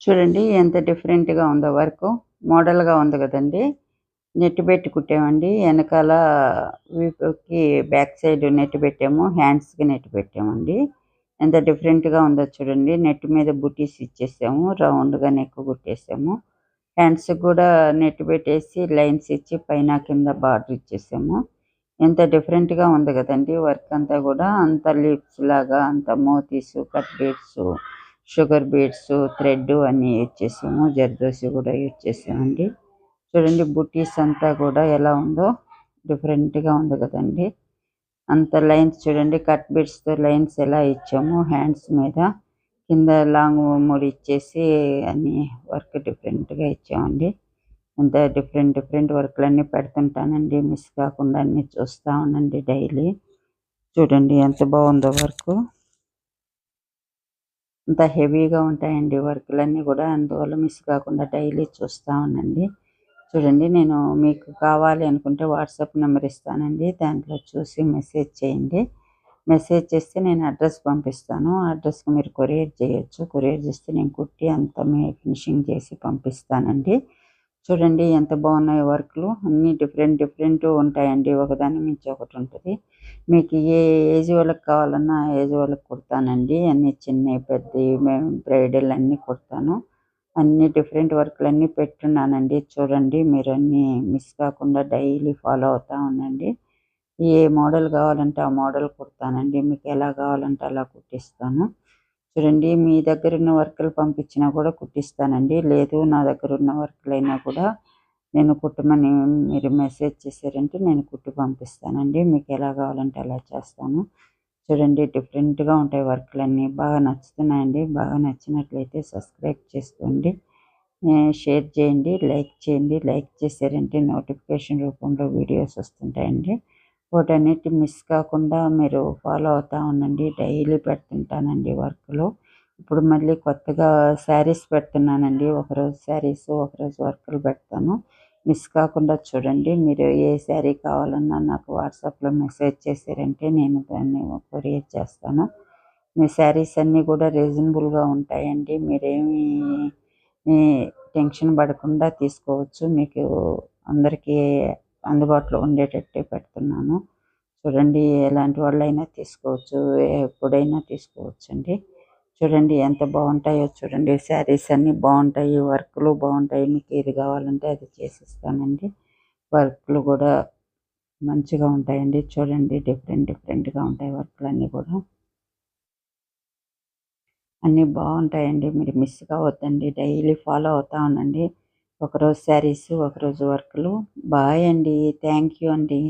చూడండి ఎంత డిఫరెంట్‌గా ఉందో వర్కు. మోడల్‌గా ఉంది గదండీ! నెట్ బెట్టి కుట్టామండి. ఎనకాల వీపుకి బ్యాక్ సైడ్ నెట్ పెట్టాము. హ్యాండ్స్‌కి నెట్ పెట్టామండి. ఎంత డిఫరెంట్‌గా ఉందో చూడండి. నెట్ మీద బుటీస్ ఇచ్చేసాము. రౌండ్‌గా నెక్ కుట్టేసాము. హ్యాండ్స్‌కి గూడా నెట్ పెట్టేసి లైన్స్ ఇచ్చి పైన, కింద బార్డర్ ఇచ్చేసాము. ఎంత డిఫరెంట్‌గా ఉంది గదండీ! వర్క్ అంతా గూడా. అంతా లీవ్స్ లాగా అంతా మోతీసు, కట్ బీడ్సు, షుగర్ బీడ్సు, థ్రెడ్డు అన్నీ యూజ్ చేసాము. జర్దోసి గూడా యూజ్ చేసామండి. చూడండి బుటీస్ అంతా గూడా ఎలా ఉందో డిఫరెంట్‌గా ఉంది గదండీ! అంత లైన్స్ చూడండి కట్ బీడ్స్‌తో లైన్స్ ఎలా ఇచ్చామో హ్యాండ్స్ మీద. కింద లాంగ్ ముడి ఇచ్చేసి అన్నీ వర్క్ డిఫరెంట్‌గా ఇచ్చామండి. అంతా డిఫరెంట్ వర్కులన్నీ పెడుతుంటానండి. మిస్ కాకుండా అన్నీ చూస్తా ఉండండి డైలీ. చూడండి ఎంత బావుందో వర్కు. అంత హెవీగా ఉంటాయండి వర్కులన్నీ గూడా. అందువల్ల మిస్ కాకుండా డైలీ చూస్తా ఉండండి. చూడండి నేను మీకు కావాలి అనుకుంటే వాట్సాప్ నెంబర్ ఇస్తానండి. దాంట్లో చూసి మెసేజ్ చేయండి. మెసేజ్ చేస్తే నేను అడ్రస్ పంపిస్తాను. ఆ అడ్రస్‌కి మీరు కొరియర్ చేయొచ్చు. కొరియర్ చేస్తే నేను కుట్టి అంతా ఫినిషింగ్ చేసి పంపిస్తానండి. చూడండి ఎంత బాగున్నాయో వర్కులు. అన్నీ డిఫరెంట్ ఉంటాయండి. ఒకదాని మించి ఒకటి ఉంటది. మీకు ఏ ఏజ్ వాళ్ళకి కావాలన్నా ఆ ఏజ్ వాళ్ళకి కుడతానండి. అన్నీ చిన్నయి, పెద్దయి బ్రైడల్ అన్నీ కుడతాను. అన్నీ డిఫరెంట్ వర్కులన్నీ పెట్టున్నానండి. చూడండి మీరన్నీ మిస్ కాకుండా డైలీ ఫాలో అవుతా ఉండండి. ఏ మోడల్ కావాలంటే ఆ మోడల్ కుడతానండి. మీకు ఎలా కావాలంటే అలా కుట్టిస్తాను. చూడండి మీ దగ్గరున్న వర్కులు పంపించినా కూడా కుట్టిస్తానండి. లేదు నా దగ్గరున్న వర్కులైనా కూడా నేను కుట్టమని మీరు మెసేజ్ చేశారంటే నేను కుట్టి పంపిస్తానండి. మీకు ఎలా కావాలంటే అలా చేస్తాను. చూడండి డిఫరెంట్‌గా ఉంటాయి వర్కులన్నీ. బాగా నచ్చుతున్నాయండి. బాగా నచ్చినట్లయితే సబ్స్క్రైబ్ చేసుకోండి. షేర్ చేయండి, లైక్ చేయండి. లైక్ చేశారంటే నోటిఫికేషన్ రూపంలో వీడియోస్ వస్తుంటాయండి. వాటన్నిటి మిస్ కాకుండా మీరు ఫాలో అవుతా ఉండండి. డైలీ పెడుతుంటానండి వర్కులు. ఇప్పుడు మళ్ళీ కొత్తగా శారీస్ పెడుతున్నానండి. ఒకరోజు శారీసు, ఒకరోజు వర్కులు పెడతాను. మిస్ కాకుండా చూడండి. మీరు ఏ శారీ కావాలన్నా నాకు వాట్సాప్‌లో మెసేజ్ చేశారంటే నేను దాన్ని కొరియర్ చేస్తాను. మీ శారీస్ అన్నీ కూడా రీజనబుల్‌గా ఉంటాయండి. మీరేమీ ఈ టెన్షన్ పడకుండా తీసుకోవచ్చు. మీకు అందరికీ అందుబాటులో ఉండేటట్టే పెడుతున్నాను. చూడండి ఎలాంటి వాళ్ళైనా తీసుకోవచ్చు. ఎప్పుడైనా తీసుకోవచ్చండి. చూడండి ఎంత బావుంటాయో చూడండి. శారీస్ అన్నీ బావుంటాయి. వర్కులు బావుంటాయి. మీకు ఏది కావాలంటే అది చేసిస్తానండి. వర్కులు కూడా మంచిగా ఉంటాయండి. చూడండి డిఫరెంట్‌గా ఉంటాయి వర్కులన్నీ కూడా. అన్నీ బావుంటాయండి. మీరు మిస్ కావద్దండి. డైలీ ఫాలో అవుతా ఉండండి. ఒకరోజు శారీసు, ఒకరోజు వర్కులు. బాయ్ అండి. థ్యాంక్ యూ అండి.